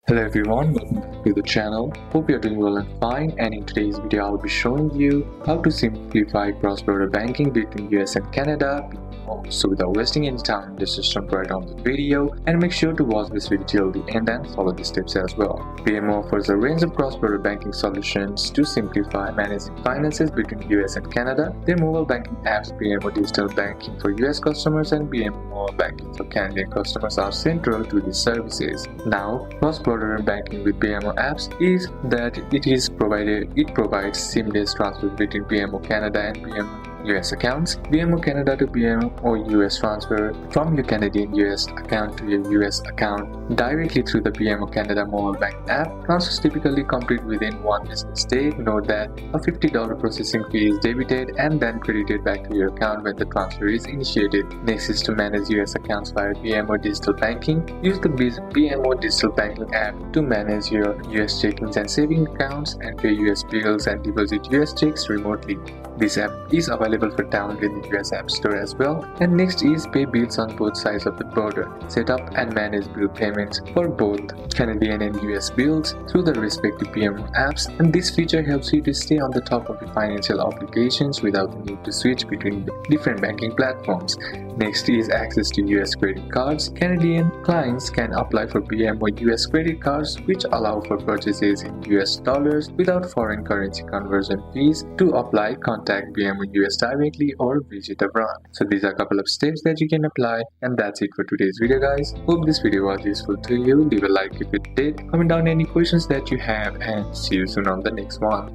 Hello everyone, welcome back to the channel. Hope you're doing well and fine, and in today's video I'll be showing you how to simplify cross-border banking between US and Canada, BMO. So without wasting any time, let's just jump right on the video and make sure to watch this video till the end and follow the steps as well. BMO offers a range of cross-border banking solutions to simplify managing finances between US and Canada. Their mobile banking apps, BMO Digital Banking for US customers and BMO Banking for Canadian customers, are central to these services. Now, cross-border banking with BMO apps is that it provides seamless transfers between BMO Canada and BMO US accounts. BMO Canada to BMO US transfer from your Canadian US account to your US account directly through the BMO Canada mobile bank app. Transfers typically complete within one business day. Note that a $50 processing fee is debited and then credited back to your account when the transfer is initiated. Next is to manage US accounts via BMO Digital Banking. Use the BMO Digital Banking app to manage your US checkings and saving accounts and pay US bills and deposit US checks remotely. This app is available for download in the US App Store as well. And next is pay bills on both sides of the border. Set up and manage bill payments for both Canadian and US bills through the respective BMO apps, and this feature helps you to stay on the top of your financial obligations without the need to switch between different banking platforms. Next is access to US credit cards. Canadian clients can apply for BMO US credit cards, which allow for purchases in US dollars without foreign currency conversion fees. To apply, contact BMO US directly or visit a branch. So these are a couple of steps that you can apply, and that's it for today's video, guys. Hope this video was useful to you. Leave a like if it did, comment down any questions that you have, and see you soon on the next one.